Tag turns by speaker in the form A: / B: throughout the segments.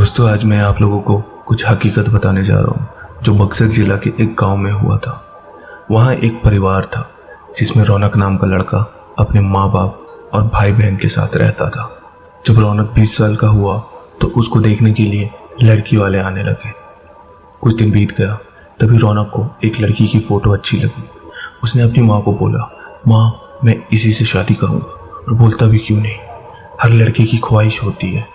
A: दोस्तों, आज मैं आप लोगों को कुछ हकीकत बताने जा रहा हूँ जो बक्सर जिला के एक गांव में हुआ था। वहाँ एक परिवार था जिसमें रौनक नाम का लड़का अपने माँ बाप और भाई बहन के साथ रहता था। जब रौनक 20 साल का हुआ तो उसको देखने के लिए लड़की वाले आने लगे। कुछ दिन बीत गया, तभी रौनक को एक लड़की की फ़ोटो अच्छी लगी। उसने अपनी माँ को बोला, माँ मैं इसी से शादी करूँगा। और बोलता भी क्यों नहीं, हर लड़के की ख्वाहिश होती है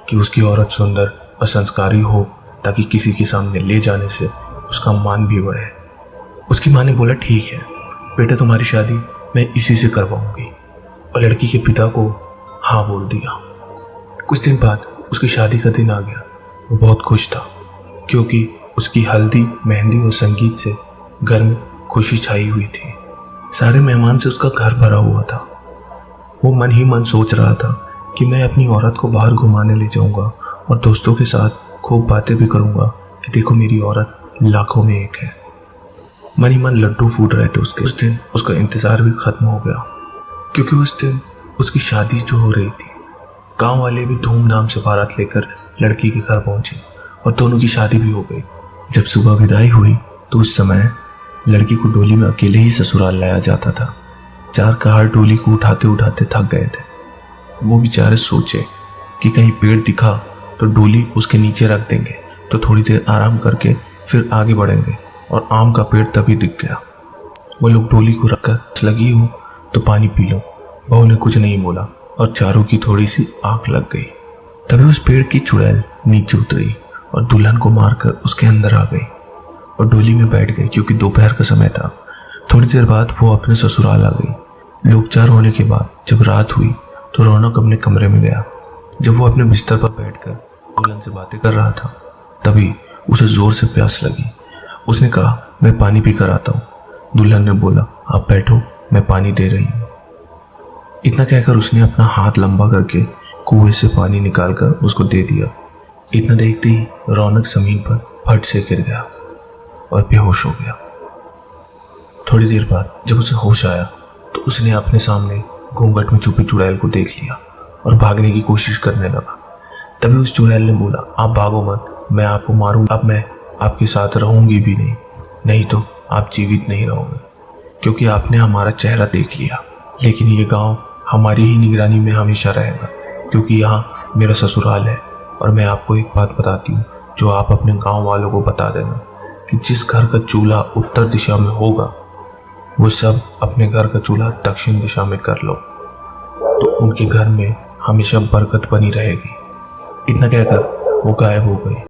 A: कि उसकी औरत सुंदर और संस्कारी हो, ताकि किसी के सामने ले जाने से उसका मान भी बढ़े। उसकी माँ ने बोला, ठीक है बेटा, तुम्हारी शादी मैं इसी से करवाऊंगी। और लड़की के पिता को हाँ बोल दिया। कुछ दिन बाद उसकी शादी का दिन आ गया। वो बहुत खुश था क्योंकि उसकी हल्दी, मेहंदी और संगीत से घर में खुशी छाई हुई थी। सारे मेहमान से उसका घर भरा हुआ था। वो मन ही मन सोच रहा था कि मैं अपनी औरत को बाहर घुमाने ले जाऊंगा और दोस्तों के साथ खूब बातें भी करूंगा कि देखो मेरी औरत लाखों में एक है। मन ही मन लड्डू फूट रहे थे उसके। उस दिन उसका इंतज़ार भी खत्म हो गया क्योंकि उस दिन उसकी शादी जो हो रही थी। गांव वाले भी धूमधाम से बारात लेकर लड़की के घर पहुंचे और दोनों की शादी भी हो गई। जब सुबह विदाई हुई तो उस समय लड़की को डोली में अकेले ही ससुराल लाया जाता था। 4 कहार डोली को उठाते उठाते थक गए थे। वो बेचारे सोचे कि कहीं पेड़ दिखा तो डोली उसके नीचे रख देंगे तो थोड़ी देर आराम करके फिर आगे बढ़ेंगे। और आम का पेड़ तभी दिख गया। वो लोग डोली को रखकर, लगी हो तो पानी पी लो। बहू ने कुछ नहीं बोला और चारों की थोड़ी सी आंख लग गई। तभी उस पेड़ की चुड़ैल नीचे उतरी और दुल्हन को मारकर उसके अंदर आ गई और डोली में बैठ गई क्योंकि दोपहर का समय था। थोड़ी देर बाद वो अपने ससुराल आ गई। लोग चार होने के बाद जब रात हुई तो रौनक अपने कमरे में गया। जब वो अपने बिस्तर पर बैठकर दुल्हन से बातें कर रहा था, तभी उसे जोर से प्यास लगी। उसने कहा, मैं पानी पी कर आता हूँ। दुल्हन ने बोला, आप बैठो, मैं पानी दे रही हूँ। इतना कहकर उसने अपना हाथ लंबा करके कुएं से पानी निकालकर उसको दे दिया। इतना देखते ही रौनक जमीन पर फट से गिर गया और बेहोश हो गया। थोड़ी देर बाद जब उसे होश आया तो उसने अपने सामने घूंघट में छुपी चुड़ैल को देख लिया और भागने की कोशिश करने लगा। तभी उस चुड़ैल ने बोला, आप भागो मत, मैं आपको मारूंगा। अब मैं आपके साथ रहूंगी भी नहीं, नहीं तो आप जीवित नहीं रहोगे क्योंकि आपने हमारा चेहरा देख लिया। लेकिन ये गांव हमारी ही निगरानी में हमेशा रहेगा क्योंकि यहाँ मेरा ससुराल है। और मैं आपको एक बात बताती हूँ जो आप अपने गाँव वालों को बता देना कि जिस घर का चूल्हा उत्तर दिशा में होगा वो सब अपने घर का चूल्हा दक्षिण दिशा में कर लो, तो उनके घर में हमेशा बरकत बनी रहेगी। इतना कहकर वो गायब हो गई।